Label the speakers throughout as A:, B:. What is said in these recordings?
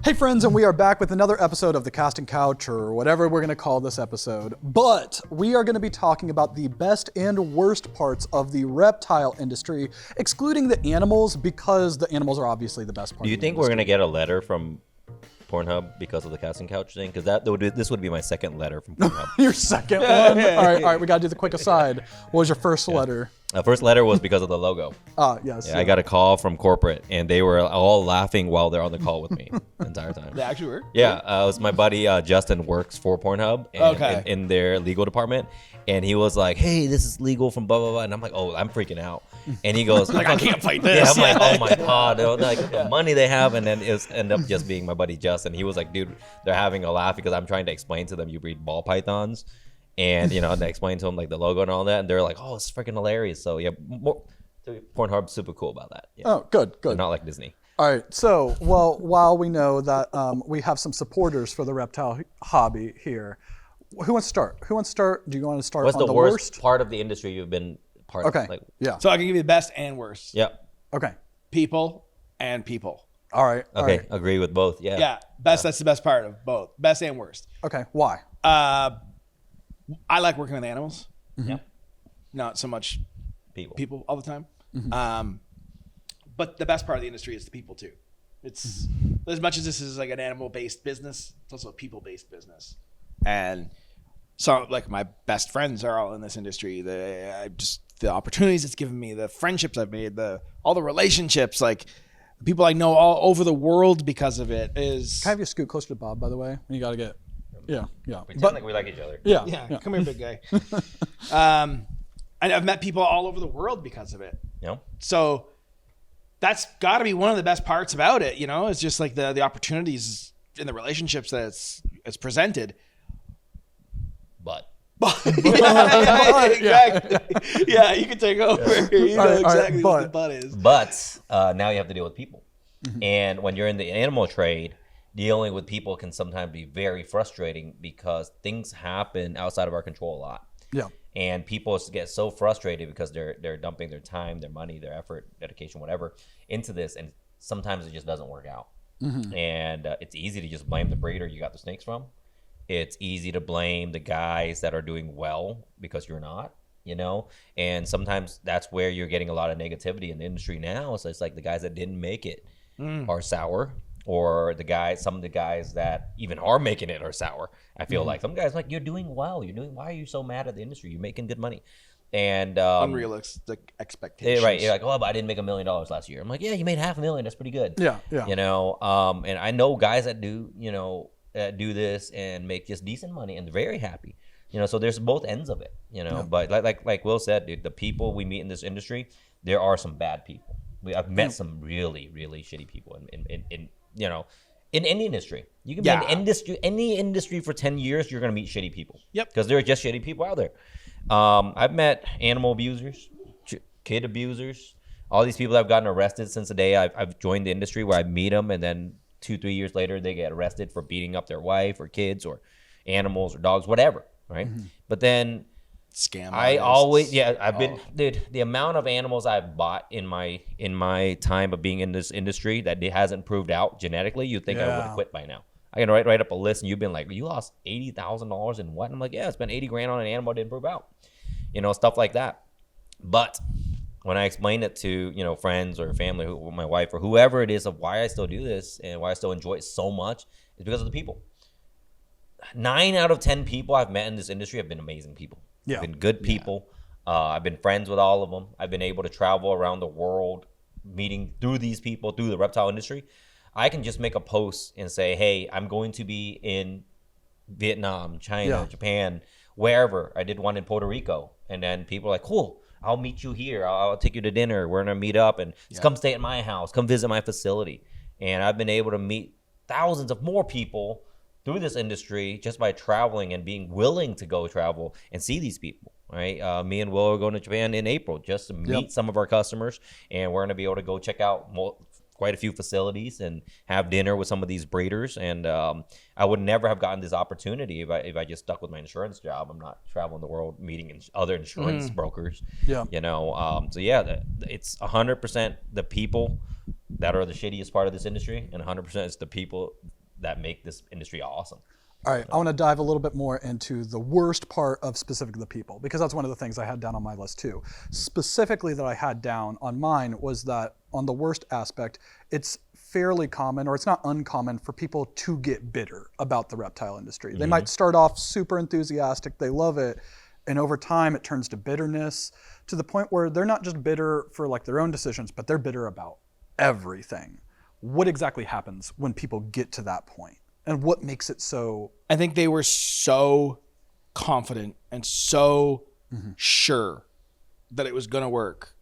A: Hey friends, and we are back with another episode of The Casting Couch, or whatever we're going to call this episode. But we are going to be talking about the best and worst parts of the reptile industry, excluding the animals, because the animals are obviously the best part.
B: Do you think we're going to get a letter from Pornhub because of the casting couch thing? Because this would be my second letter from Pornhub.
A: Your second one? All right, we got to do the quick aside. What was your first letter?
B: First letter was because of the logo.
A: Yes.
B: I got a call from corporate, and they were all laughing while they're on the call with me the entire time.
C: They actually were?
B: Yeah, it was my buddy Justin works for Pornhub in their legal department, and he was like, "Hey, this is legal from blah blah blah," and I'm like, "Oh, I'm freaking out." And he goes,
C: Like, I can't fight this.
B: Yeah, I'm like, "Oh my god!" Like the money they have, and then it ended up just being my buddy Justin. He was like, "Dude, they're having a laugh because I'm trying to explain to them you breed ball pythons." And, and I explained to them like the logo and all that, and they're like, "Oh, it's freaking hilarious." So yeah, Pornhub's super cool about that. Yeah.
A: Oh, good.
B: They're not like Disney.
A: All right. So, while we know that we have some supporters for the reptile hobby here, who wants to start? Do you want to start
B: What's
A: on
B: the worst part of the industry you've been part of?
A: Okay. Yeah.
C: So I can give you the best and worst.
B: Yep.
A: Okay.
C: People and people.
A: All right.
B: Okay. Agree with both. Yeah.
C: Yeah. Best. That's the best part of both. Best and worst.
A: Okay. Why?
C: I like working with animals.
B: Yeah.
C: Not so much
B: People.
C: all the time. But the best part of the industry is the people too. It's as much as this is like an animal-based business, it's also a people-based business. And so like my best friends are all in this industry. The opportunities it's given me, the friendships I've made, all the relationships, like the people I know all over the world because of it is.
A: Can I have you scoot closer to Bob, by the way? You got to get. Yeah.
B: Pretend like we like each other.
A: Yeah.
C: Come here, big guy. And I've met people all over the world because of it.
B: Yeah.
C: So that's got to be one of the best parts about it. It's just like the opportunities in the relationships that it's presented.
B: But.
C: Exactly. Yeah, you can take over. You know exactly what the but is.
B: But now you have to deal with people. And when you're in the animal trade, dealing with people can sometimes be very frustrating because things happen outside of our control a lot.
A: Yeah.
B: And people get so frustrated because they're dumping their time, their money, their effort, dedication, whatever, into this, and sometimes it just doesn't work out. And it's easy to just blame the breeder you got the snakes from. It's easy to blame the guys that are doing well because you're not, and sometimes that's where you're getting a lot of negativity in the industry now. So it's like the guys that didn't make it are sour. Or some of the guys that even are making it are sour. I feel like some guys like, you're doing well. Why are you so mad at the industry? You're making good money. And
C: unrealistic expectations.
B: Right. You're like, oh, but I didn't make $1 million last year. I'm like, yeah, you made $500,000. That's pretty good.
A: Yeah.
B: And I know guys that do, that do this and make just decent money and they're very happy. So there's both ends of it, But like Will said, dude, the people we meet in this industry, there are some bad people. I've met some really, really shitty people in any industry. You can be in any industry for 10 years, you're going to meet shitty people.
C: Yep.
B: Because there are just shitty people out there. I've met animal abusers, kid abusers, all these people that have gotten arrested since the day I've joined the industry, where I meet them and then 2-3 years later they get arrested for beating up their wife or kids or animals or dogs, whatever, right? But then
C: scam.
B: I've been, dude, the amount of animals I've bought in my time of being in this industry that it hasn't proved out genetically, you'd think I would have quit by now. I can write up a list and you've been like, you lost $80,000 in what? And I'm like, yeah, I spent $80,000 on an animal that didn't prove out. Stuff like that. But when I explain it to, friends or family, my wife or whoever it is, of why I still do this and why I still enjoy it so much, is because of the people. 9 out of 10 people I've met in this industry have been amazing people.
A: Yeah.
B: Been good people. I've been friends with all of them. I've been able to travel around the world, meeting through these people, through the reptile industry. I can just make a post and say, hey, I'm going to be in Vietnam, China, Japan, wherever. I did one in Puerto Rico. And then people are like, cool, I'll meet you here. I'll take you to dinner. We're going to meet up and come stay at my house. Come visit my facility. And I've been able to meet thousands of more people through this industry just by traveling and being willing to go travel and see these people, right? Me and Will are going to Japan in April just to meet some of our customers, and we're going to be able to go check out quite a few facilities and have dinner with some of these breeders. And I would never have gotten this opportunity if I just stuck with my insurance job. I'm not traveling the world meeting other insurance brokers. So it's 100% the people that are the shittiest part of this industry, and 100% it's the people that make this industry awesome.
A: All right, I want to dive a little bit more into the worst part of specifically the people, because that's one of the things I had down on my list too. Specifically that I had down on mine was that on the worst aspect, it's fairly common, or it's not uncommon, for people to get bitter about the reptile industry. They might start off super enthusiastic, they love it, and over time it turns to bitterness, to the point where they're not just bitter for like their own decisions, but they're bitter about everything. What exactly happens when people get to that point? And what makes it so?
C: I think they were so confident and so sure that it was going to work.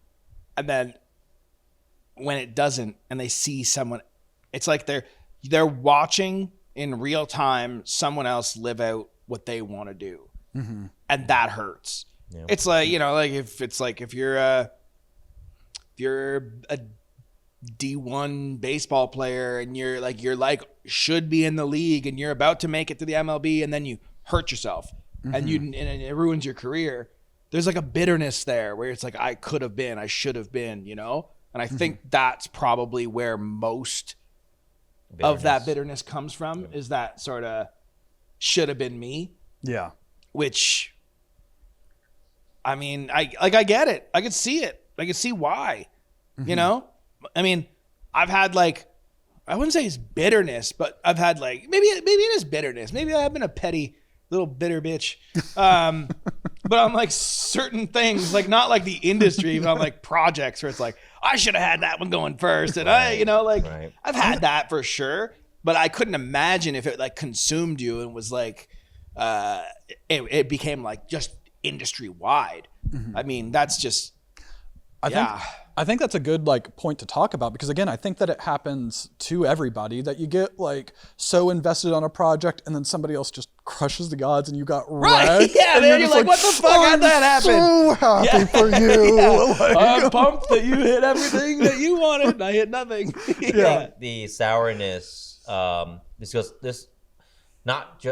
C: And then when it doesn't, and they see someone, it's like they're watching in real time someone else live out what they want to do. And that hurts. Yeah. It's like, you know, like if you're a D1 baseball player and you're like should be in the league and you're about to make it to the MLB and then you hurt yourself and it ruins your career. There's like a bitterness there where it's like, I could have been, I should have been, you know? And I think that's probably where most of that bitterness comes from, is that sort of should have been me. Yeah. Which, I mean, I get it. I could see it. I could see why, you know? I mean, I've had like, I wouldn't say it's bitterness, but I've had like, maybe it is bitterness. Maybe I've been a petty little bitter bitch. But on like certain things, like not like the industry, but on like projects where it's like, I should have had that one going first. And I've had that for sure, but I couldn't imagine if it like consumed you and was like, it became like just industry wide. I mean, that's just,
A: I think that's a good like point to talk about, because again, I think that it happens to everybody, that you get like so invested on a project and then somebody else just crushes the gods and you got wrecked.
C: Yeah, man, you're like, what the fuck, how'd that happen?
A: So happy for you.
C: Like, I'm pumped that you hit everything that you wanted and I hit nothing.
B: The sourness, because this,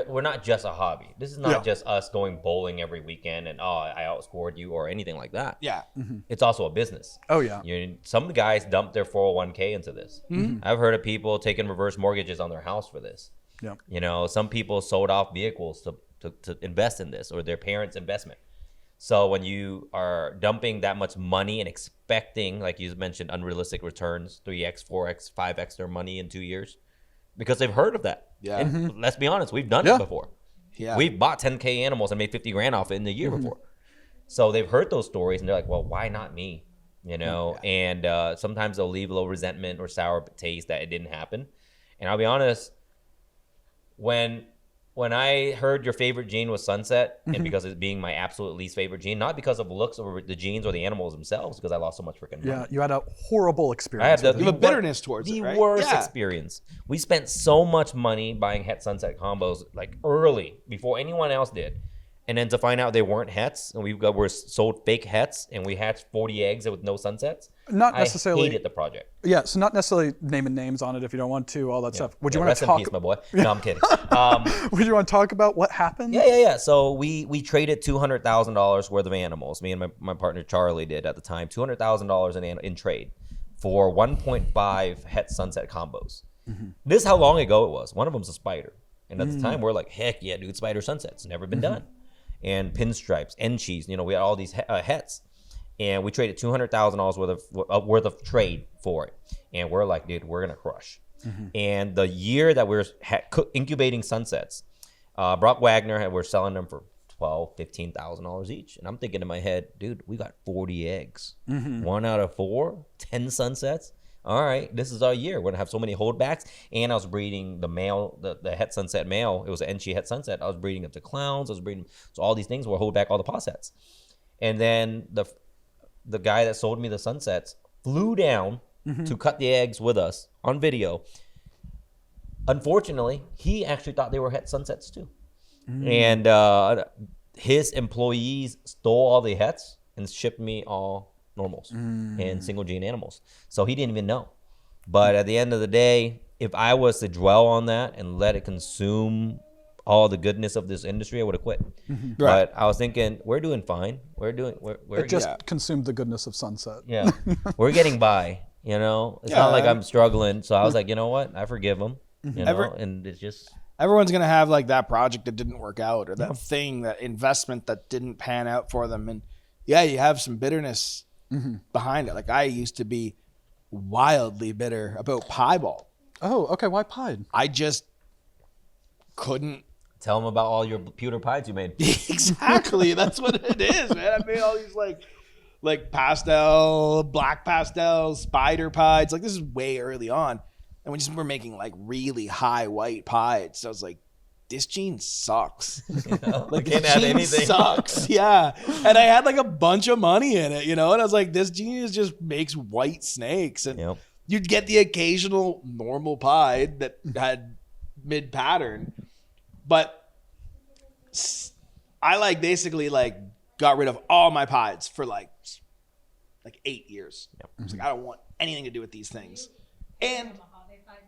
B: we're not just a hobby. This is not just us going bowling every weekend and I outscored you or anything like that. Yeah, it's also a business.
A: Oh yeah.
B: Some guys dump their 401k into this. I've heard of people taking reverse mortgages on their house for this. Yeah. You know, some people sold off vehicles to invest in this, or their parents' investment. So when you are dumping that much money and expecting, like you mentioned, unrealistic returns, 3x, 4x, 5x their money in 2 years, because they've heard of that. Yeah. And let's be honest, we've done it before. Yeah. We've bought 10K animals and made 50 grand off it in the year before. So they've heard those stories and they're like, well, why not me? You know, and sometimes they'll leave a little resentment or sour taste that it didn't happen. And I'll be honest, when I heard your favorite gene was Sunset, and because it's being my absolute least favorite gene, not because of looks or the genes or the animals themselves, because I lost so much freaking money.
A: Yeah, you had a horrible experience.
C: You have a bitterness towards it, right?
B: The worst experience. We spent so much money buying het Sunset combos like early, before anyone else did. And then to find out they weren't hets, and we're sold fake hets, and we hatched 40 eggs with no sunsets.
A: Not necessarily.
B: I hated the project.
A: Yeah, so not necessarily naming names on it if you don't want to, all that stuff.
B: Would you want to talk? Rest in peace, my boy. No, I'm kidding.
A: Would you want to talk about what happened?
B: Yeah. So we traded $200,000 worth of animals. Me and my partner Charlie did at the time, $200,000 in trade for 1.5 het Sunset combos. This is how long ago it was. One of them's a spider, and at the time we're like, heck yeah, dude, spider sunsets, never been done. And pinstripes, Enchis, you know, we had all these hets, and we traded $200,000 worth of trade for it, and we're like, dude, we're gonna crush. And the year that we're incubating sunsets, Brock Wagner, we're selling them for $12,000-$15,000 each, and I'm thinking in my head, dude, we got 40 eggs, 1 out of 4, 10 sunsets. All right, this is our year. We're gonna have so many holdbacks. And I was breeding the male, the het Sunset male. It was an Enchi het Sunset. I was breeding it to clowns. I was breeding, so all these things were hold back all the possets. And then the guy that sold me the sunsets flew down to cut the eggs with us on video. Unfortunately, he actually thought they were het sunsets too. And his employees stole all the hets and shipped me all normals and single gene animals. So he didn't even know. But at the end of the day, if I was to dwell on that and let it consume all the goodness of this industry, I would have quit. But I was thinking, we're doing fine. It
A: just consumed the goodness of Sunset.
B: Yeah. We're getting by, you know? It's not like I'm struggling. So I was like, you know what? I forgive him. you know, and it's just.
C: Everyone's going to have like that project that didn't work out or that thing, that investment that didn't pan out for them. And yeah, you have some bitterness behind it. Like I used to be wildly bitter about pieball.
A: Oh, okay. Why pied?
C: I just couldn't.
B: Tell them about all your pewter pies you made.
C: Exactly. That's what it is, man. I made all these like pastel, black pastel, spider pies. Like this is way early on. And we just were making like really high white pies. So I was like, this gene sucks.
B: You know,
C: Like
B: can't
C: this
B: add
C: gene
B: anything.
C: sucks. Yeah. And I had like a bunch of money in it, you know? And I was like, this gene just makes white snakes. And
B: Yep.
C: you'd get the occasional normal pie that had mid pattern. But I like basically like got rid of all my pies for like 8 years.
B: Yep.
C: I was like, I don't want anything to do with these things. And
D: To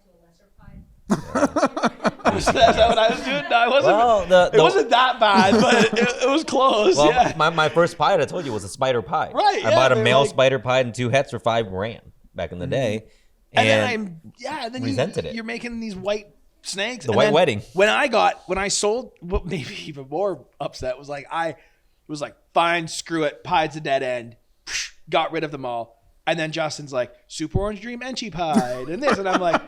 D: a lesser pie.
C: is that what I was doing? No, I wasn't.
B: Well,
C: it wasn't that bad, but it was close.
B: Well,
C: yeah.
B: my first pie, I told you, was a spider pie.
C: Right,
B: I
C: yeah,
B: bought a
C: they're
B: male
C: like-
B: spider pie and 2 hets for $5,000 back in the day.
C: and then
B: resented it.
C: you're making these white snakes.
B: The
C: And
B: white
C: then
B: wedding.
C: When I sold, what made me even more upset was like, I was like, fine, screw it. Pie's a dead end. Got rid of them all. And then Justin's like, Super Orange Dream Enchi Pie and this. And I'm like,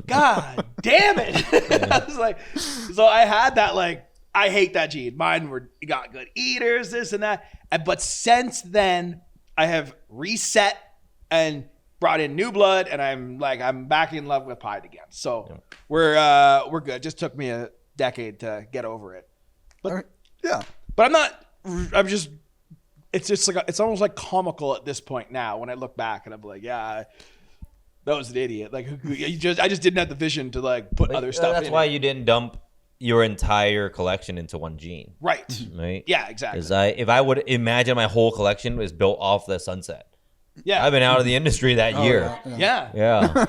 C: God damn it. I was like, so I had that, like, I hate that gene. Mine got good eaters, this and that. But since then, I have reset and brought in new blood, and I'm back in love with pie again. So we're good. Just took me a decade to get over it. But
A: Yeah.
C: but I'm just. It's just like it's almost like comical at this point now when I look back and I'm like, yeah, that was an idiot. Like I just didn't have the vision to like put other stuff.
B: That's
C: in
B: why
C: it.
B: you didn't dump your entire collection into one gene,
C: Right.
B: right?
C: Yeah. Exactly.
B: Because if I would imagine my whole collection was built off the sunset.
C: Yeah.
B: I've been out of the industry that year.
C: Yeah.
B: Yeah.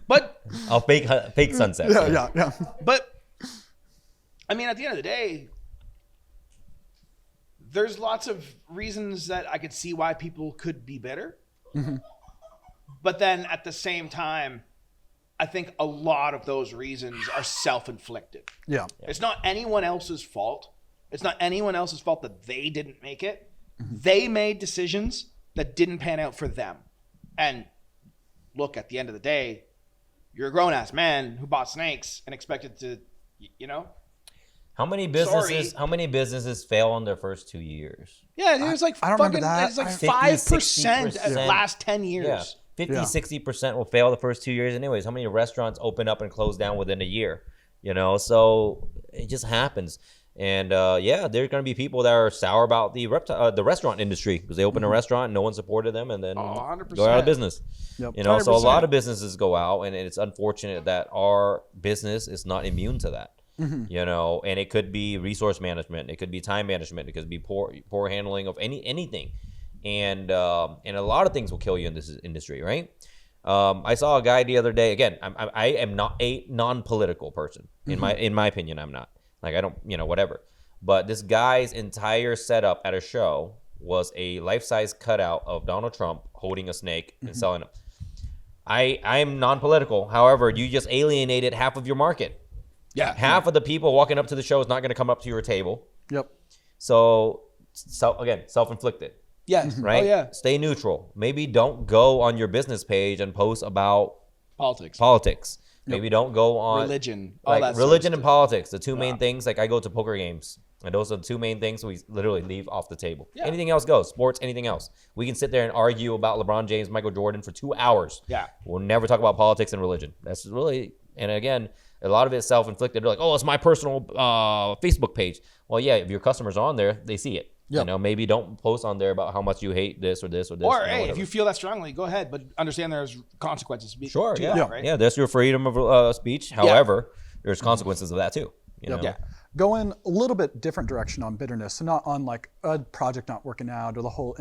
C: But
B: I'll fake sunset.
A: Yeah.
C: But I mean, at the end of the day, there's lots of reasons that I could see why people could be bitter. But then at the same time, I think a lot of those reasons are self-inflicted.
A: Yeah.
C: It's not anyone else's fault. It's not anyone else's fault that they didn't make it. They made decisions that didn't pan out for them. And look, at the end of the day, you're a grown-ass man who bought snakes and expected to, you know?
B: How many businesses fail in their first 2 years?
C: Yeah, it was like
A: I don't remember that.
C: It's like
B: 50,
C: 5% at
B: 60%.
C: last 10 years.
B: Yeah. 50-60% will fail the first 2 years anyways. How many restaurants open up and close down within a year? You know, so it just happens. And yeah, there's going to be people that are sour about the restaurant industry because they open a restaurant and no one supported them and then
C: 100%.
B: go out of business.
A: Yep.
B: You know, so a
C: 100%.
B: lot of businesses go out, and it's unfortunate that our business is not immune to that. You know, and it could be resource management, it could be time management, it could be poor handling of anything, and a lot of things will kill you in this industry, right? I saw a guy the other day. Again, I am not a non-political person in my opinion. I'm not, like, I don't, you know, whatever. But this guy's entire setup at a show was a life-size cutout of Donald Trump holding a snake and selling them. I'm non-political. However, you just alienated half of your market.
C: Yeah.
B: Half of the people walking up to the show is not going to come up to your table.
A: Yep.
B: So again, self-inflicted,
C: Yes.
B: right?
C: Oh, yeah.
B: Stay neutral. Maybe don't go on your business page and post about
C: Politics.
B: Maybe don't go on
C: Religion. All
B: like
C: that
B: religion
C: sort
B: and
C: of
B: politics, the two main things. Like I go to poker games, and those are the two main things we literally leave off the table.
C: Yeah.
B: Anything else goes. Sports, anything else. We can sit there and argue about LeBron James, Michael Jordan for 2 hours.
C: Yeah.
B: We'll never talk about politics and religion. That's really, and again, a lot of it's self-inflicted. They're like, oh, it's my personal Facebook page. Well, yeah, if your customers are on there, they see it.
A: Yep.
B: You know, maybe don't post on there about how much you hate this or this or this.
C: Or,
B: you know,
C: hey, if
B: whatever.
C: you feel that strongly, go ahead, but understand there's consequences.
B: Sure,
C: to
B: yeah.
C: that, right?
B: Yeah, that's your freedom of speech. However, there's consequences of that too. You know?
C: Yeah.
A: Going a little bit different direction on bitterness, so not on like a project not working out or the whole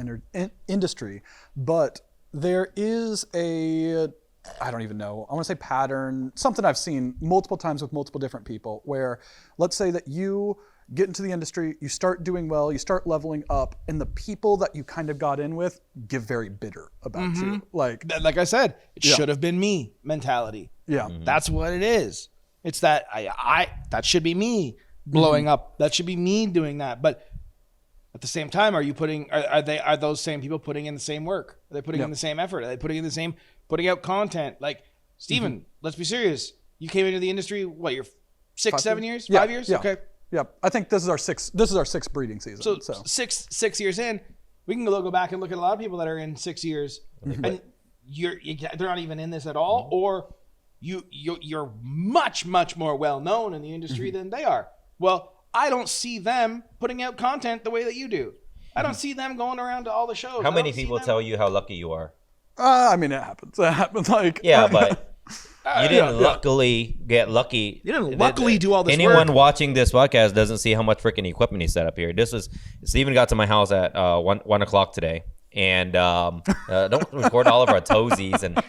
A: industry, but there is a, I don't even know, I want to say pattern, something I've seen multiple times with multiple different people where let's say that you get into the industry, you start doing well, you start leveling up, and the people that you kind of got in with get very bitter about you. Like
C: Like I said, it should have been me mentality.
A: Yeah.
C: That's what it is. It's that that should be me blowing up. That should be me doing that. But at the same time, are those same people putting in the same work? Are they putting in the same effort? Are they putting out content? Like, Steven, let's be serious. You came into the industry, what, you're 7 years? 5 years?
A: Yeah.
C: Okay.
A: Yeah. I think this is our sixth breeding season.
C: So, six years in, we can go back and look at a lot of people that are in 6 years, and they're not even in this at all, or you're much more well known in the industry than they are. Well, I don't see them putting out content the way that you do. I don't see them going around to all the shows.
B: How many people tell you how lucky you are?
A: I mean, it happens. It happens. Like,
B: Yeah, but you didn't luckily get lucky.
C: You didn't luckily do all this
B: Anyone
C: work.
B: watching this podcast doesn't see how much freaking equipment he set up here. Steven got to my house at 1 o'clock today. And don't record all of our toesies and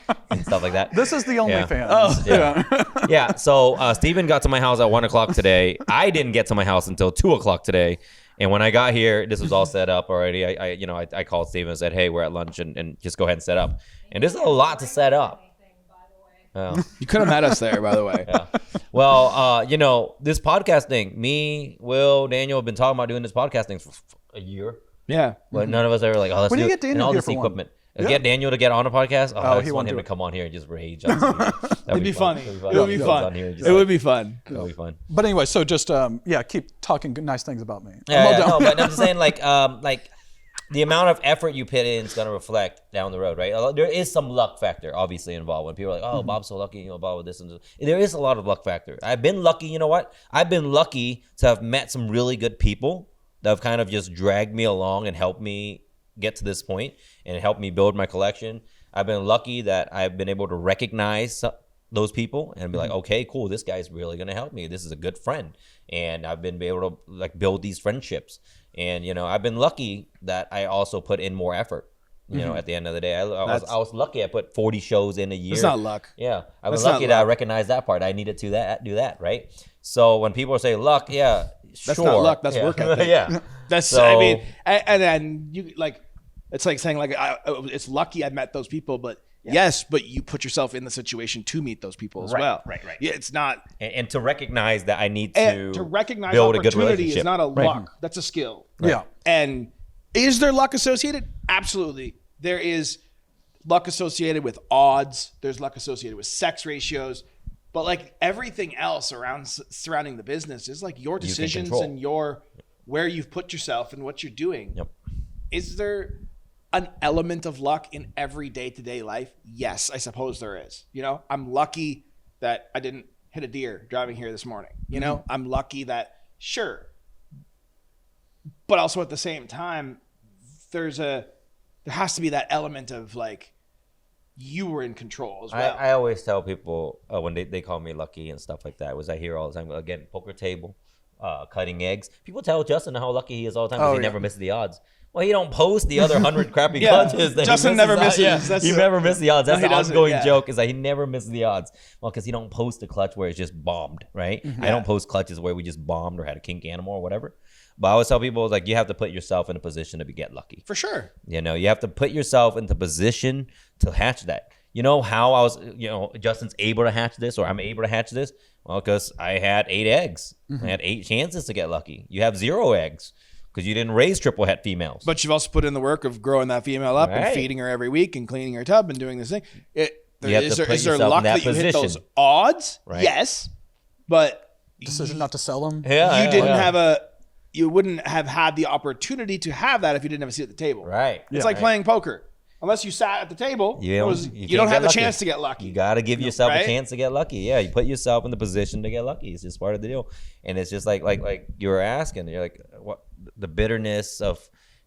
B: stuff like that.
A: This is the OnlyFans.
B: Oh, yeah. So Steven got to my house at 1 o'clock today. I didn't get to my house until 2 o'clock today. And when I got here, this was all set up already. I called Steven and said, "Hey, we're at lunch, and just go ahead and set up." And there's a lot to set up. Oh.
C: You could have met us there, by the way.
B: Yeah. Well, this podcast thing, me, Will, Daniel have been talking about doing this podcast thing for a year.
C: Yeah.
B: But none of us ever like, oh, let's
A: When
B: do
A: do you
B: it.
A: get Daniel
B: And all
A: here
B: this
A: for one?
B: equipment.
A: Yeah.
B: Get Daniel to get on a podcast. I
A: he
B: just
A: won't
B: want him
A: do
B: to
A: it.
B: come on here and just rage.
C: It'd be funny. It would be fun. It would be fun.
B: It would be fun.
A: But anyway, so just keep talking nice things about me.
B: No, but I'm just saying, like the amount of effort you put in is going to reflect down the road, right? There is some luck factor, obviously, involved. When people are like, "Oh, Bob's so lucky," Bob with this and this. There is a lot of luck factor. I've been lucky. You know what? I've been lucky to have met some really good people that have kind of just dragged me along and helped me get to this point and helped me build my collection. I've been lucky that I've been able to recognize those people and be like, okay, cool, this guy's really going to help me. This is a good friend. And I've been able to like build these friendships. And, I've been lucky that I also put in more effort. At the end of the day, I was lucky. I put 40 shows in a year.
C: It's not luck.
B: Yeah, I was lucky that I recognized that part. I needed to do that, right? So when people say luck, yeah,
C: That's
B: sure.
C: not luck. That's work ethic.
B: Yeah,
C: That's
B: So-
C: I mean, and then you like, it's like saying like it's lucky I met those people, but yes, but you put yourself in the situation to meet those people as well.
E: Right.
C: Yeah, it's not.
B: and to recognize that I need
C: And to recognize
B: build a good
C: opportunity
B: relationship.
C: is not a luck. That's a skill.
A: Yeah.
C: And is there luck associated? Absolutely. There is luck associated with odds. There's luck associated with sex ratios. But like everything else surrounding the business is like your decisions
B: control.
C: and where you've put yourself and what you're doing.
B: Yep.
C: Is there an element of luck in every day-to-day life? Yes, I suppose there is. I'm lucky that I didn't hit a deer driving here this morning. I'm lucky that, sure. But also at the same time, there has to be that element of like you were in control as well.
B: I always tell people when they call me lucky and stuff like that, I hear all the time, again, poker table, cutting eggs. People tell Justin how lucky he is all the time because he never misses the odds. Well, he don't post the other 100 crappy clutches. That
C: Justin
B: he
C: never
B: misses.
C: misses.
B: He never misses the odds. That's
C: he
B: the
C: doesn't,
B: ongoing
C: yeah.
B: joke is that he never misses the odds. Well, because he don't post a clutch where it's just bombed, right? I don't post clutches where we just bombed or had a kink animal or whatever. But I always tell people, like, you have to put yourself in a position to get lucky.
C: For sure.
B: You have to put yourself into position to hatch that. You know how I was, Justin's able to hatch this or I'm able to hatch this? Well, because I had 8 eggs. I had 8 chances to get lucky. You have 0 eggs because you didn't raise triple het females.
C: But you've also put in the work of growing that female up and
B: Right.
C: feeding her every week and cleaning her tub and doing this thing.
B: You have
C: Is
B: to
C: there
B: put yourself
C: luck
B: in that
C: that you hit those
B: position.
C: odds?
B: Right.
C: Yes. But
A: Decision not to sell them.
C: you wouldn't have had the opportunity to have that if you didn't have a seat at the table.
B: Right.
C: It's like playing poker. Unless you sat at the table, you don't
B: can't
C: have
B: get
C: the
B: lucky.
C: chance to get lucky.
B: You got to give yourself
C: Right?
B: a chance to get lucky. Yeah, you put yourself in the position to get lucky. It's just part of the deal. And it's just like you were asking, you're like, what the bitterness of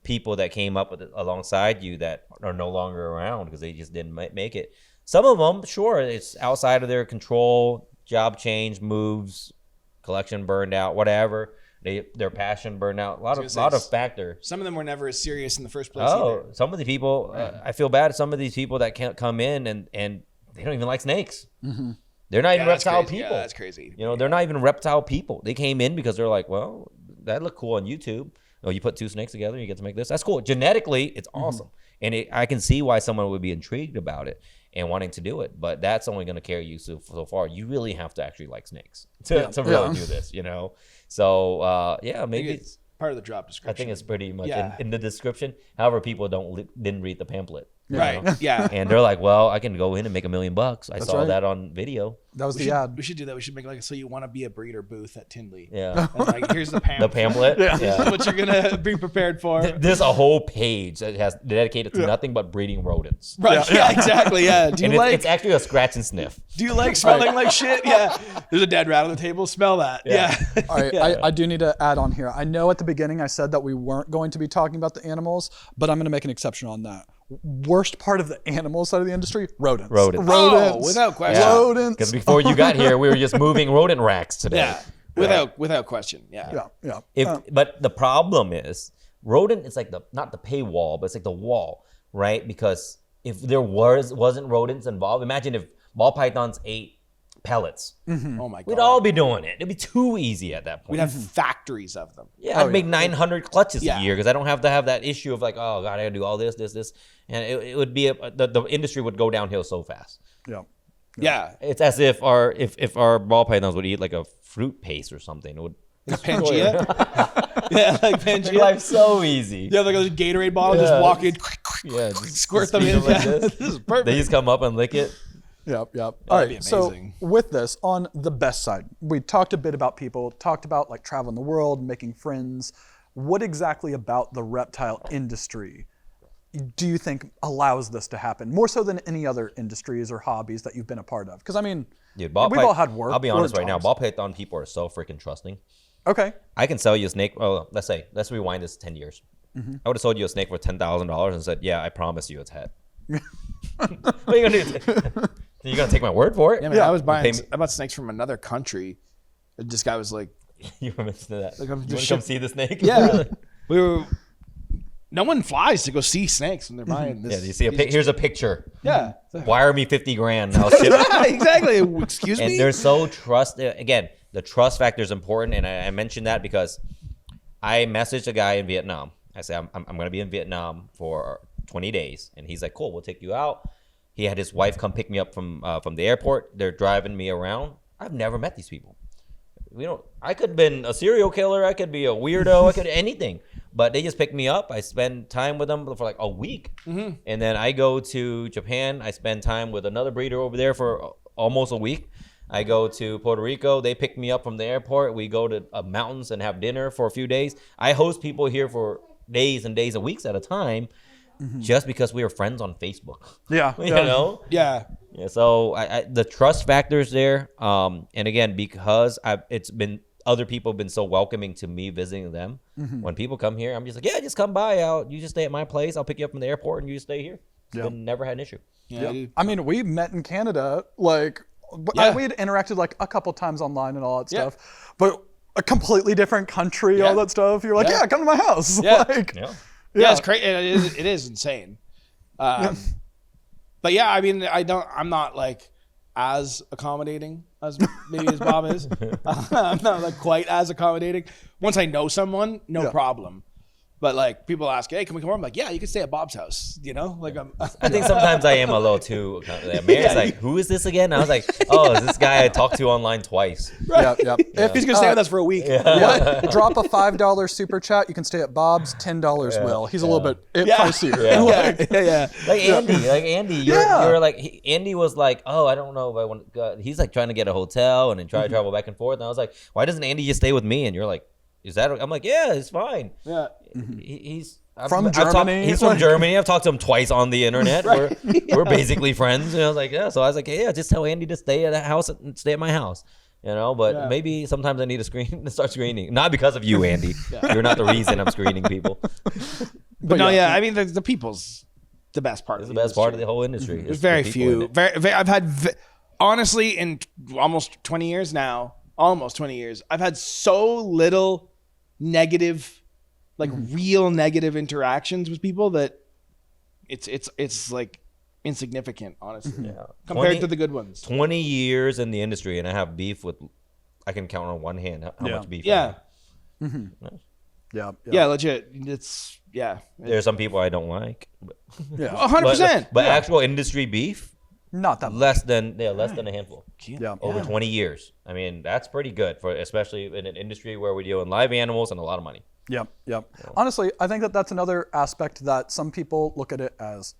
B: people that came up with it alongside you that are no longer around because they just didn't make it. Some of them, sure, it's outside of their control. Job change, moves, collection burned out, whatever. Their passion burned out. A lot of factor.
C: Some of them were never as serious in the first place either.
B: Some of the people, I feel bad. Some of these people that can't come in and they don't even like snakes.
A: Mm-hmm.
B: They're not even
C: that's
B: reptile
C: crazy.
B: people.
C: Yeah, that's crazy.
B: They're not even reptile people. They came in because they're like, well, that looked cool on YouTube. Oh, you put 2 snakes together, you get to make this. That's cool. Genetically, it's awesome. And I can see why someone would be intrigued about it. and wanting to do it. But that's only going to carry you so far. You really have to actually like snakes to really do this, you know? So, yeah, maybe
C: it's part of the job description.
B: I think it's pretty much
C: Yeah.
B: in the description. However, people didn't read the pamphlet. you
C: Right.
B: know?
C: Yeah.
B: And they're like, well, I can go in and make $1 million. I saw
A: right.
B: that on video.
A: That was
C: We
A: the
C: should,
A: ad.
C: we should do that. We should make like so you want to be a breeder booth at Tinley.
B: Yeah.
C: And like here's the
B: The
C: pamphlet.
B: pamphlet.
C: This is
B: Yeah.
C: what you're gonna be prepared for.
B: There's a whole page that has dedicated to nothing but breeding rodents.
C: Right. Yeah. Exactly. Yeah. Do you
B: And
C: like
B: it's actually a scratch and sniff.
C: do you like smelling like shit? Yeah. There's a dead rat on the table. Smell that.
B: Yeah.
C: Yeah.
A: All right,
C: Yeah.
A: I do need to add on here. I know at the beginning I said that we weren't going to be talking about the animals, but I'm going to make an exception on that. Worst part of the animal side of the industry, rodents.
B: Rodents.
C: Oh, without question.
B: Yeah.
A: Rodents.
B: Because before you got here, we were just moving rodent racks today.
C: Yeah. Without question. Yeah.
A: Yeah.
B: But the problem is, rodent is like not the paywall, but it's like the wall, right? Because if there wasn't rodents involved, imagine if ball pythons ate pellets.
C: Oh my god.
B: We'd all be doing it. It'd be too easy at that point.
C: We'd have factories of them.
B: Yeah, I'd make 900 clutches
C: Yeah.
B: a year because I don't have to have that issue of like, oh god, I gotta do all this, and it would be the industry would go downhill so fast.
A: Yeah.
C: Yeah.
B: It's as if our ball pythons would eat like a fruit paste or something. It would
C: Pangea. Yeah, like
B: make
C: Pangea.
B: life so easy.
C: Yeah, like a Gatorade bottle,
B: Yeah.
C: just walk in,
B: Yeah, just
C: squirt them
B: feed
C: in.
B: them like
C: Yeah.
B: this.
C: This is perfect.
B: They just come up and lick it.
A: Yep. All
C: that'd be
A: right. So
C: amazing.
A: with this, on the best side, we talked a bit about people, talked about like traveling the world, making friends. What exactly about the reptile industry do you think allows this to happen more so than any other industries or hobbies that you've been a part of? Because I mean,
B: Dude,
A: we've all had work.
B: I'll be honest
A: work
B: right now.
A: jobs.
B: Ball python people are so freaking trusting.
A: Okay.
B: I can sell you a snake. Oh, let's rewind this 10 years.
A: Mm-hmm.
B: I would have sold you a snake for $10,000 and said, "Yeah, I promise you it's het." What are you gonna do? You're gonna take my word for it?
C: Yeah, man, I was buying
B: Pay me-
C: I bought snakes from another country. And this guy was like,
B: You were mentioning that.
C: Like, I'm
B: you
C: just
B: want to come
C: ship-
B: see the snake?
C: yeah, we were. No one flies to go see snakes when they're buying this.
B: Yeah. You see here's a picture.
C: Yeah.
B: Wire me $50,000. I'll ship.
C: Yeah, exactly. Excuse
B: And
C: me.
B: they're so again, the trust factor is important, and I mentioned that because I messaged a guy in Vietnam. I said I'm going to be in Vietnam for 20 days, and he's like, "Cool, we'll take you out." He had his wife come pick me up from the airport. They're driving me around. I've never met these people. I could have been a serial killer. I could be a weirdo. I could anything. But they just picked me up. I spend time with them for like a week, and then I go to Japan. I spend time with another breeder over there for almost a week. I go to Puerto Rico. They pick me up from the airport. We go to mountains and have dinner for a few days. I host people here for days and days and weeks at a time, just because we are friends on Facebook.
A: Yeah.
B: You know.
C: yeah.
B: Yeah, so the trust factor is there, and again, because other people have been so welcoming to me visiting them. When people come here, I'm just like, yeah, just come by. You just stay at my place. I'll pick you up from the airport, and you just stay here. Never had an issue.
C: Yeah. dude.
A: I mean, we met in Canada, like,
C: Yeah.
A: we had interacted like a couple times online and all that
C: Yeah.
A: stuff, but a completely different country, all
C: Yeah.
A: that stuff. You're like,
C: Yeah.
A: yeah, come to my house.
C: Yeah.
A: Like,
B: Yeah.
C: Yeah, it's crazy. It is insane. But yeah, I mean, I'm not like as accommodating as maybe as Bob is. I'm not like quite as accommodating. Once I know someone, no problem. But like people ask, hey, can we come over? I'm like, yeah, you can stay at Bob's house. You know, like
B: I think sometimes I am a little too. Mary's like, who is this again? And I was like, oh, it's this guy I talked to online twice.
A: yeah. If
C: he's gonna stay with us for a week.
A: drop a $5 super chat, you can stay at Bob's. $10 will. He's a little bit pricier.
B: Yeah.
C: Yeah.
B: Like Andy, you're like Andy was like, oh, I don't know if I want to. He's like trying to get a hotel and then try to travel back and forth. And I was like, why doesn't Andy just stay with me? And you're like, is that? I'm like, yeah, it's fine.
C: Yeah.
B: He's
A: From Germany.
B: He's from Germany. I've talked to him twice on the internet. We're basically friends. And I was like, yeah. So I was like, hey, yeah, just tell Andy to stay at a house and stay at my house. You know, but maybe sometimes I need to start screening. Not because of you, Andy. You're not the reason I'm screening people.
C: But no, yeah. I mean, the people's the best part.
B: It's the best part of the whole industry.
C: There's very few. Very, I've had honestly in almost 20 years now. Almost 20 years. I've had so little negative, like real negative interactions with people that it's like insignificant, honestly, compared to the good ones.
B: 20 years in the industry, and I have beef with. I can count on one hand how much beef. I have.
A: Yeah.
C: Legit. It's
B: There are some people I don't like. But,
C: 100%.
B: But actual industry beef,
A: Not that much.
B: less than a handful.
A: Yeah.
B: Over 20 years. I mean, that's pretty good for especially in an industry where we deal in live animals and a lot of money.
A: Yep. Honestly, I think that that's another aspect that some people look at it as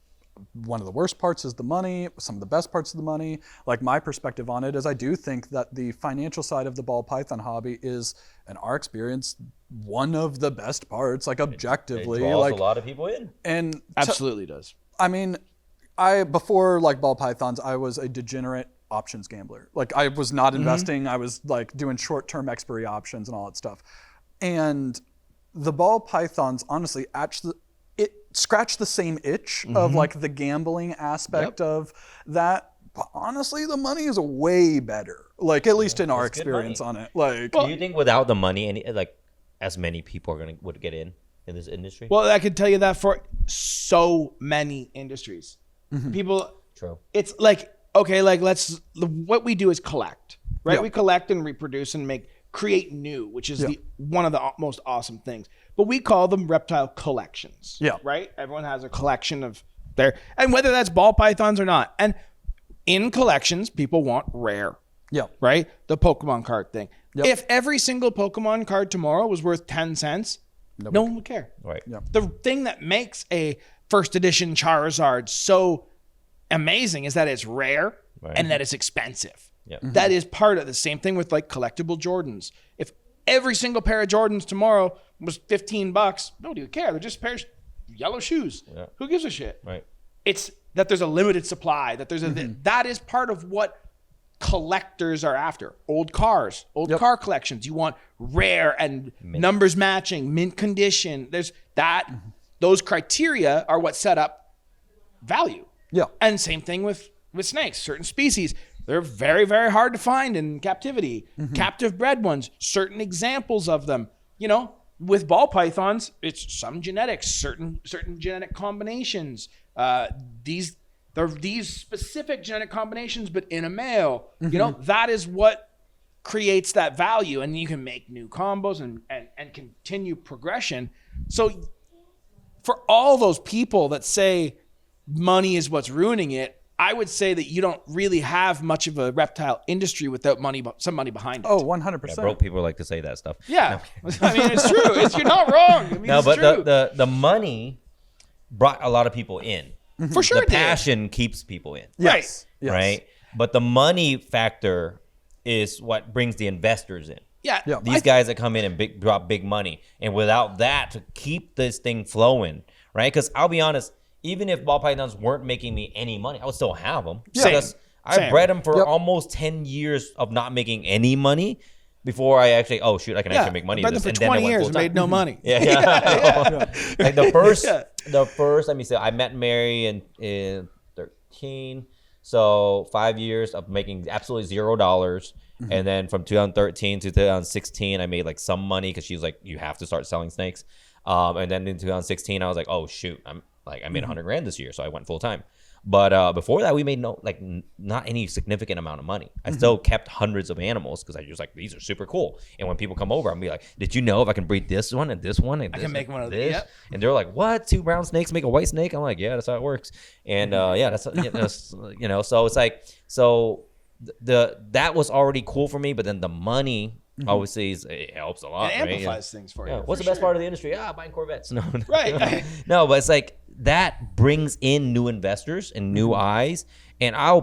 A: one of the worst parts is the money, some of the best parts of the money. Like my perspective on it is I do think that the financial side of the ball python hobby is, in our experience, one of the best parts, like objectively.
B: It draws
A: like
B: a lot of people in.
A: And
C: Absolutely does.
A: I mean, before like ball pythons, I was a degenerate options gambler. Like I was not investing. I was like doing short-term expiry options and all that stuff. And the ball pythons, honestly, actually, it scratched the same itch of like the gambling aspect of that. But honestly, the money is way better. Like at least in our
B: it's good
A: experience
B: money.
A: on it. Like
B: Do you think without the money, as many people would get in this industry?
C: Well, I could tell you that for so many industries, people.
B: True.
C: It's like, okay, like what we do is collect, right?
A: Yeah.
C: We collect and reproduce and create new, which is one of the most awesome things. But we call them reptile collections.
A: Yeah.
C: Right? Everyone has a collection of and whether that's ball pythons or not. And in collections, people want rare.
A: Yeah.
C: Right? The Pokemon card thing.
A: Yep.
C: If every single Pokemon card tomorrow was worth 10 cents, no one would care.
B: Right.
A: Yeah.
C: The thing that makes a first edition Charizard so amazing is that it's rare and that it's expensive.
B: Yeah.
C: That is part of the same thing with like collectible Jordans. If every single pair of Jordans tomorrow was $15, nobody would care. They're just a pair of yellow shoes.
B: Yeah.
C: Who gives a shit?
B: Right.
C: It's that there's a limited supply, that there's that is part of what collectors are after. Old cars, car collections. You want rare and numbers matching, mint condition. There's that. Those criteria are what set up value.
A: Yeah.
C: And same thing with snakes. Certain species, they're very, very hard to find in captivity. Captive bred ones, certain examples of them. You know, with ball pythons, it's some genetics, certain genetic combinations. They're these specific genetic combinations, but in a male. You know, that is what creates that value, and you can make new combos and continue progression. So for all those people that say money is what's ruining it, I would say that you don't really have much of a reptile industry without some money behind it.
A: Oh, 100%.
B: Broke people like to say that stuff.
C: Yeah. I mean, it's true. You're not wrong. I mean,
B: No,
C: it's
B: but
C: true.
B: the money brought a lot of people in.
C: For sure
B: The
C: it did.
B: passion keeps people in.
A: Yes. Yes.
B: Right? But the money factor is what brings the investors in.
C: Yeah.
A: Yeah.
B: These guys that come in and drop big money. And without that, to keep this thing flowing, right? Because I'll be honest, even if ball pythons weren't making me any money, I would still have them.
C: Same.
B: Because I
C: Same.
B: bred them for
A: Yep.
B: almost 10 years of not making any money before I actually, I can actually make money.
C: I've
B: with
C: been
B: this.
C: for
B: And then I
C: 20
B: went
C: years and
B: full-time.
C: made no money.
B: Yeah. Like the first,
C: Yeah.
B: let me say, I met Mary in 13. So 5 years of making absolutely $0. And then from 2013 to 2016, I made like some money because she was like, you have to start selling snakes. And then in 2016, I was like, oh shoot, I made 100 grand this year. So I went full time. But before that, we made not any significant amount of money. I still kept hundreds of animals because I was like, these are super cool. And when people come over, I'm be like, did you know if I can breed this one and this one and this
C: can make one of
B: this?
C: these. Yep.
B: And they're like, what? 2 brown snakes make a white snake? I'm like, yeah, that's how it works. And that's you know. So it's like that was already cool for me. But then the money obviously it helps a lot.
C: It
B: right?
C: amplifies things for you.
B: Yeah. What's
C: for
B: the best
C: sure.
B: part of the industry? Buying Corvettes. No.
C: Right.
B: No, but it's like that brings in new investors and new eyes. And I'll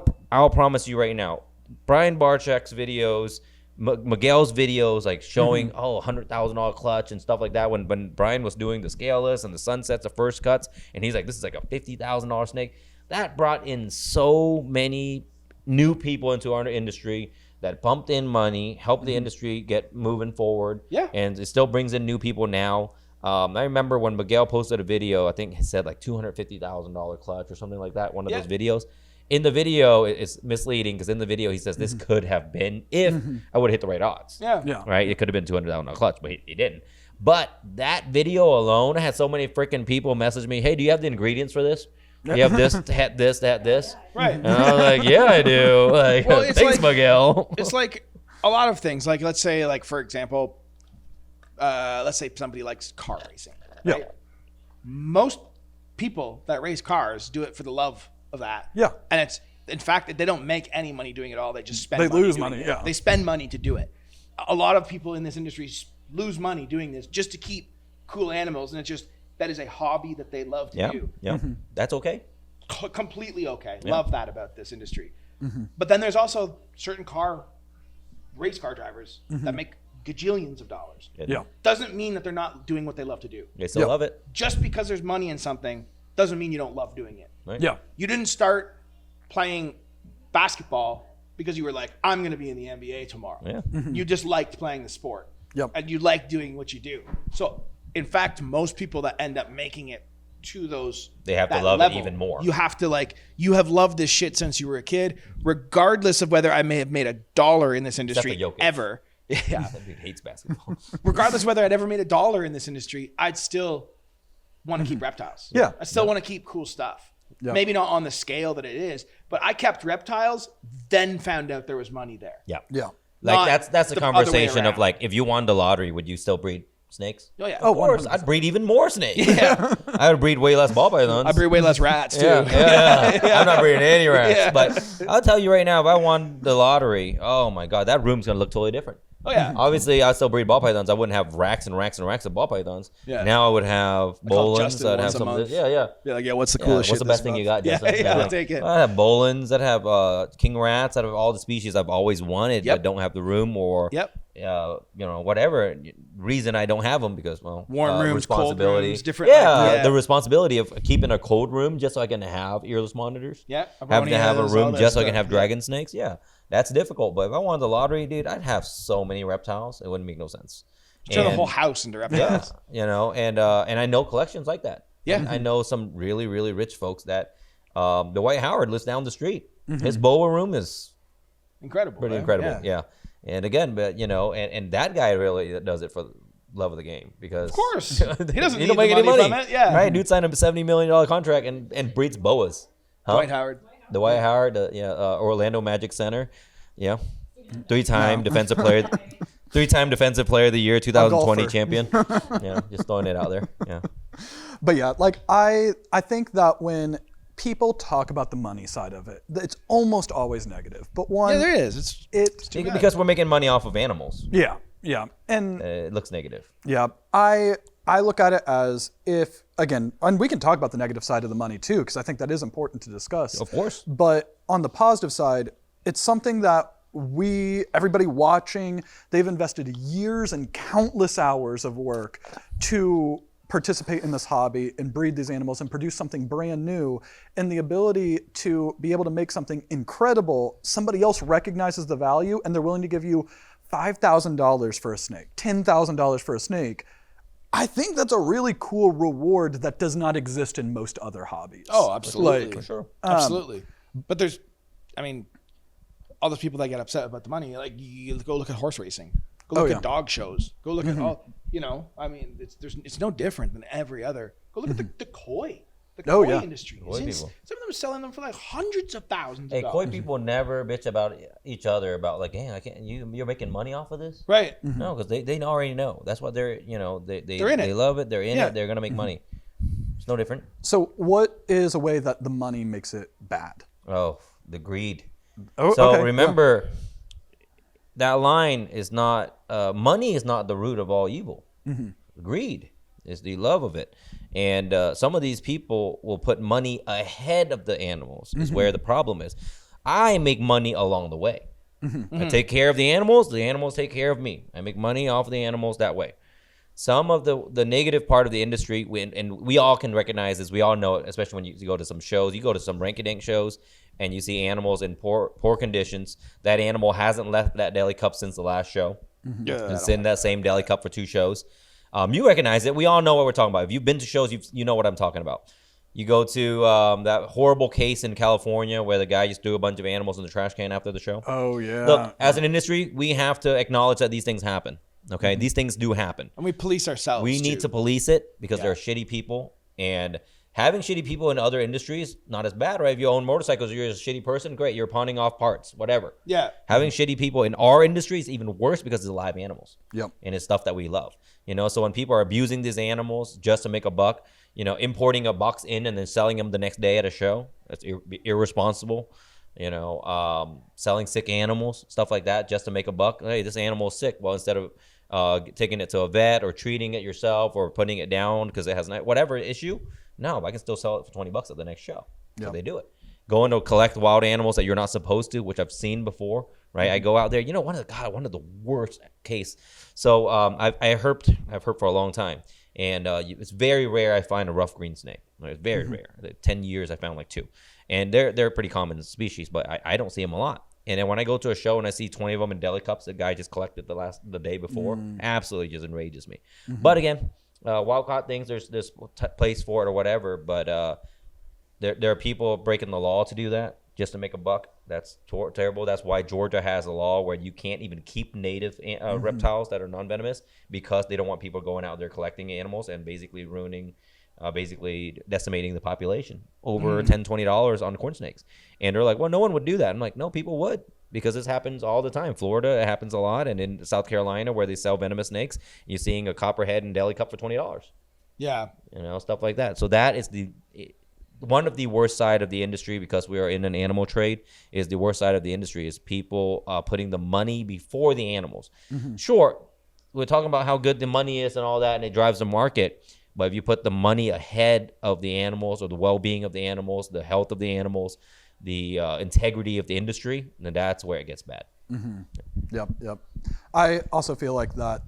B: promise you right now, Brian Barczyk's videos, Miguel's videos, like showing $100,000 clutch and stuff like that. When Brian was doing the scaleless and the sunsets, the first cuts, and he's like, this is like a $50,000 snake. That brought in so many new people into our industry that pumped in money, helped the industry get moving forward.
C: Yeah.
B: And it still brings in new people now. I remember when Miguel posted a video, I think he said like $250,000 clutch or something like that, one of those videos. In the video, it's misleading because in the video, he says this could have been if I would have hit the right odds.
C: Yeah.
A: Yeah.
B: Right? It could have been $200,000 clutch, but he didn't. But that video alone, I had so many freaking people message me, hey, do you have the ingredients for this? You have this, this.
C: Right.
B: And I was like, yeah, I do. Like,
C: Well, it's
B: thanks,
C: like-
B: Miguel.
C: It's like a lot of things. Like, let's say, like, for example, let's say somebody likes car racing. Right?
A: Yeah.
C: Most people that race cars do it for the love of that.
A: Yeah.
C: And it's In fact, they don't make any money doing it all. They just spend
A: They
C: money
A: lose
C: doing
A: money,
C: it.
A: yeah.
C: They spend money to do it. A lot of people in this industry lose money doing this just to keep cool animals. And it's just, that is a hobby that they love to do.
B: Yeah. That's okay.
C: Completely okay.
B: Yeah.
C: Love that about this industry. But then there's also certain race car drivers that make gajillions of dollars.
A: Yeah.
C: Doesn't mean that they're not doing what they love to do.
B: They still love it.
C: Just because there's money in something doesn't mean you don't love doing it.
B: Right?
A: Yeah.
C: You didn't start playing basketball because you were like, I'm going to be in the NBA tomorrow.
B: Yeah.
C: You just liked playing the sport.
A: Yep.
C: And you like doing what you do. So, in fact, most people that end up making it to those,
B: They have to
C: that
B: love
C: level,
B: it even more.
C: You have to you have loved this shit since you were a kid, regardless of whether I may have made $1 in this industry
B: Jokic.
C: ever. Yeah.
B: That dude hates basketball.
C: Regardless of whether I'd ever made $1 in this industry, I'd still want to keep reptiles.
A: Yeah.
C: I still want to keep cool stuff.
A: Yeah.
C: Maybe not on the scale that it is, but I kept reptiles, then found out there was money there.
B: Yeah.
A: Yeah.
C: Not
B: That's the
C: the other way
B: conversation of
C: around.
B: like, if you won the lottery, would you still breed snakes?
C: Oh yeah.
A: Oh,
B: Of course,
A: 100%.
B: I'd breed even more snakes. Yeah. I would breed way less ball pythons.
C: I breed way less rats too.
B: Yeah. I'm not breeding any rats.
C: Yeah.
B: But I'll tell you right now, if I won the lottery, oh my God, that room's gonna look totally different.
C: Oh yeah.
B: Obviously, I still breed ball pythons. I wouldn't have racks and racks and racks of ball pythons.
C: Yeah.
B: Now I would have bolins.
C: Justin
B: I'd have
C: once a
B: some of
C: month.
B: this. Yeah.
C: Be like, yeah, what's the
B: Yeah,
C: coolest shit
B: what's the best
C: this
B: thing you
C: month?
B: got, Justin?
C: Yeah, I'll take it.
B: I have bolins. I'd have king rats. I'd have all the species I've always wanted
C: Yep.
B: that don't have the room or
C: Yep.
B: whatever reason I don't have them because
C: Warm rooms, cold
B: responsibility.
C: rooms, different.
B: Yeah, the responsibility of keeping a cold room just so I can have earless monitors.
C: Yeah.
B: Having to have a
C: Aronias, all
B: room
C: that
B: just so I can
C: stuff.
B: have dragon snakes. Yeah, that's difficult. But if I wanted the lottery, dude, I'd have so many reptiles. It wouldn't make no sense.
C: Turn the
B: And-
C: whole house into reptiles.
B: and I know collections like that.
C: Yeah.
B: I know some really, really rich folks that the White Howard lives down the street. His boa room is
C: Incredible.
B: pretty
C: right?
B: incredible. Yeah. And again, but and that guy really does it for the love of the game because
C: Of course. He doesn't
B: he
C: need
B: don't make
C: the
B: any
C: money
B: money
C: from it. Yeah.
B: Right, dude signed a $70 million contract and breeds boas. Huh?
C: Dwight Howard.
B: The White Howard, Orlando Magic Center. Yeah. Three-time defensive player of the year, 2020
A: golfer.
B: champion. Yeah, just throwing it out there. Yeah.
A: But yeah, like I think that when people talk about the money side of it, it's almost always negative. But one,
C: Yeah, there is. It's
B: Because we're making money off of animals.
A: yeah, and
B: It looks negative.
A: yeah, I look at it as if, again, and we can talk about the negative side of the money too, because I think that is important to discuss.
B: Of course.
A: But on the positive side, it's something that everybody watching, they've invested years and countless hours of work to participate in this hobby and breed these animals and produce something brand new. And the ability to be able to make something incredible, somebody else recognizes the value and they're willing to give you $5,000 for a snake, $10,000 for a snake. I think that's a really cool reward that does not exist in most other hobbies.
C: Oh, absolutely.
A: Like,
B: For sure.
C: Absolutely. But there's, all those people that get upset about the money, like you go look at horse racing, go look
A: yeah.
C: at dog shows, go look at all, it's no different than every other. Go look at the koi. The koi
A: yeah.
C: industry.
B: Koi people.
C: Some of them are selling them for like hundreds of thousands
B: Hey,
C: of
B: koi
C: dollars.
B: people never bitch about each other about like, hey, I can't. You're making money off of this?
C: Right.
B: No, because they already know. That's what they're
C: They're in
B: they
C: it.
B: love it. They're in
C: Yeah.
B: it. They're gonna make money. It's no different.
A: So what is a way that the money makes it bad?
B: Oh, the greed.
A: Oh,
B: So
A: okay,
B: remember, that line is not money is not the root of all evil. Greed is the love of it, and some of these people will put money ahead of the animals. Is where the problem is. I make money along the way. I take care of the animals take care of me. I make money off of the animals that way. Some of the negative part of the industry, and we all can recognize this, we all know it, especially when you go to some shows, you go to some ranky-dink shows, and you see animals in poor conditions. That animal hasn't left that deli cup since the last show. It's in that same deli cup for 2 shows. You recognize it. We all know what we're talking about. If you've been to shows, you know what I'm talking about. You go to that horrible case in California where the guy just threw a bunch of animals in the trash can after the show.
A: Oh yeah.
B: Look, as an industry, we have to acknowledge that these things happen. Okay, these things do happen.
C: And we police ourselves.
B: We need to police it because there are shitty people, and having shitty people in other industries not as bad, right? If you own motorcycles, you're a shitty person, great. You're pawning off parts, whatever.
C: Yeah.
B: Having shitty people in our industry is even worse because it's live animals.
A: Yep.
B: And it's stuff that we love. So when people are abusing these animals just to make a buck, importing a box in and then selling them the next day at a show, that's irresponsible. selling sick animals, stuff like that, just to make a buck. Hey, this animal's sick. Well, instead of taking it to a vet or treating it yourself or putting it down because it has whatever issue, no, I can still sell it for $20 at the next show. So they do it. Going to collect wild animals that you're not supposed to, which I've seen before, right? I go out there, one of the worst case. So I've herped for a long time, and it's very rare I find a rough green snake. It's very rare. 10 years I found like 2, and they're a pretty common species, but I don't see them a lot. And then when I go to a show and I see 20 of them in deli cups, the guy just collected the day before, absolutely just enrages me. But again, wild caught things, there's place for it or whatever, but there are people breaking the law to do that just to make a buck. That's terrible. That's why Georgia has a law where you can't even keep native reptiles that are non-venomous, because they don't want people going out there collecting animals and basically ruining, decimating the population over $10, $20 on corn snakes. And they're like, well, no one would do that. I'm like, no, people would, because this happens all the time. Florida, it happens a lot. And in South Carolina, where they sell venomous snakes, you're seeing a copperhead in deli cup for $20.
C: Yeah.
B: Stuff like that. So that is one of the worst side of the industry, because we are in an animal trade. Is the worst side of the industry is people putting the money before the animals. Sure, we're talking about how good the money is and all that, and it drives the market. But if you put the money ahead of the animals, or the well-being of the animals, the health of the animals, the integrity of the industry, then that's where it gets bad.
A: Yep. I also feel like that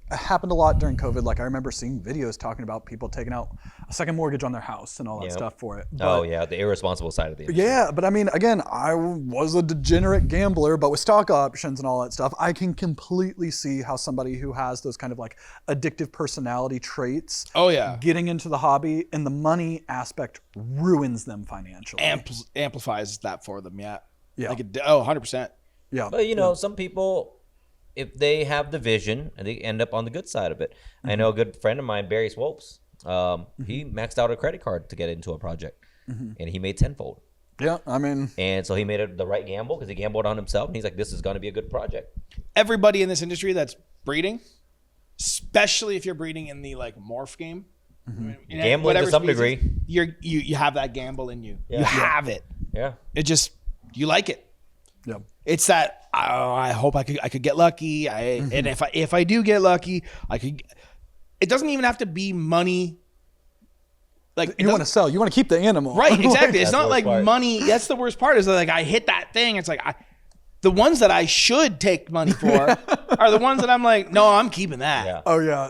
A: it happened a lot during COVID. Like I remember seeing videos talking about people taking out a second mortgage on their house and all that stuff for it. But,
B: the irresponsible side of the industry.
A: Yeah, but I mean, again, I was a degenerate gambler, but with stock options and all that stuff, I can completely see how somebody who has those kind of like addictive personality traits, getting into the hobby, and the money aspect ruins them financially.
C: Amplifies that for them, yeah. Like 100%.
A: Yeah.
B: But some people, if they have the vision, and they end up on the good side of it. I know a good friend of mine, Barry Swopes. He maxed out a credit card to get into a project, and he made tenfold.
A: Yeah, I mean,
B: and so he made the right gamble, because he gambled on himself, and he's like, "This is going to be a good project."
C: Everybody in this industry that's breeding, especially if you're breeding in the like morph game,
B: gambling to some degree,
C: you have that gamble in you.
B: Yeah.
C: You have it.
B: Yeah,
C: it just you like it.
A: Yeah.
C: It's that I hope I could get lucky. And if I do get lucky, I could. It doesn't even have to be money. Like
A: you want to sell, you want to keep the animal,
C: right? Exactly. It's not like
B: part.
C: money. That's the worst part. Is like I hit that thing. It's like the ones that I should take money for are the ones that I'm like, no, I'm keeping that.
B: Yeah.
A: Oh yeah.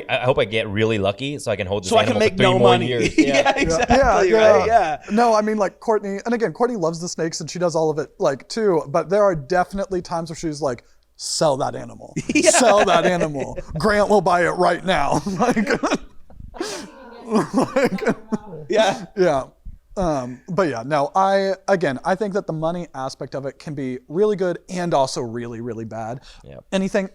B: I hope I get really lucky so I can hold this
C: so I
B: animal
C: can make
B: for 3
C: no
B: more
C: money.
B: years.
C: Yeah, exactly. Right. Yeah.
A: No, I mean like Courtney, and again, Courtney loves the snakes and she does all of it like too, but there are definitely times where she's like, sell that animal. Sell that animal. Grant will buy it right now. Yeah. But yeah, no, I think that the money aspect of it can be really good and also really, really bad.
B: Yep.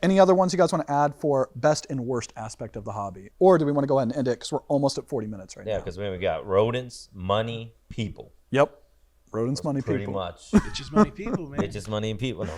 A: Any other ones you guys want to add for best and worst aspect of the hobby? Or do we want to go ahead and end it because we're almost at 40 minutes right now?
B: Yeah, because we got rodents, money, people.
A: Yep. Rodents, money,
B: Pretty
A: people.
B: much.
C: It's just money, people, man.
B: It's just money and people. No,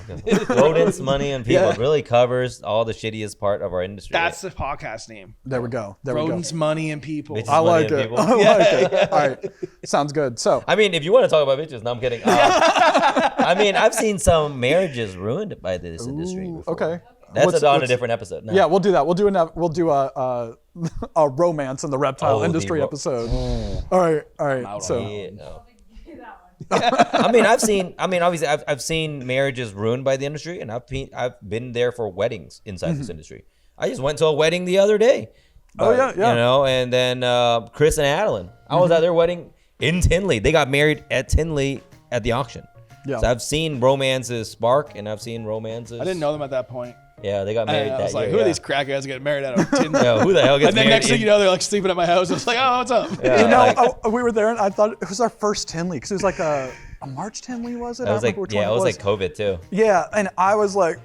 B: rodents, money, and people. It really covers all the shittiest part of our industry.
C: That's the podcast name.
A: There we go.
C: Rodents, money, and people.
B: Bitches,
A: I like
B: money,
A: it.
B: and
A: I
B: people.
A: like it. All right. Sounds good. So,
B: I mean, if you want to talk about bitches, no, I'm kidding. I mean, I've seen some marriages ruined by this industry before.
A: okay.
B: That's on a different episode. No.
A: Yeah, we'll do that. We'll do a romance in the reptile industry
B: the
A: episode. All right. So,
B: Yeah, no.
D: Do that one.
B: Obviously, I've seen marriages ruined by the industry, and I've been there for weddings inside this industry. I just went to a wedding the other day.
A: Yeah.
B: And then Chris and Adeline. I was at their wedding in Tinley. They got married at Tinley at the auction.
A: Yeah.
B: So I've seen romances spark, and I've seen romances.
C: I didn't know them at that point.
B: Yeah, they got married
C: I
B: that
C: was like,
B: year.
C: who are
B: yeah.
C: these crackheads getting married out of Tinder?
B: Yeah, who the hell gets
C: And then
B: married?
C: next thing you know, they're like sleeping at my house. I was like, oh, what's up?
B: Yeah,
A: we were there and I thought it was our first Tinley because it was like a March Tinley, was it?
B: it was like, yeah, it was like COVID too.
A: Yeah, and I was like,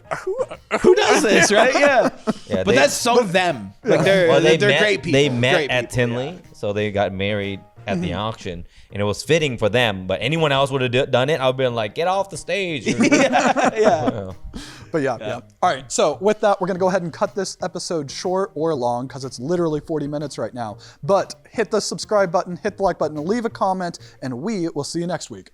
C: Who does this, right? Yeah.
B: Yeah,
C: But that's so them. Like they're
B: met,
C: great people.
B: They met
C: Great
B: at
C: people,
B: Tinley, so they got married at the auction, and it was fitting for them. But anyone else would have done it, I would have been like, get off the stage.
C: Yeah.
A: But yeah. All right, so with that, we're going to go ahead and cut this episode short or long because it's literally 40 minutes right now. But hit the subscribe button, hit the like button, leave a comment, and we will see you next week.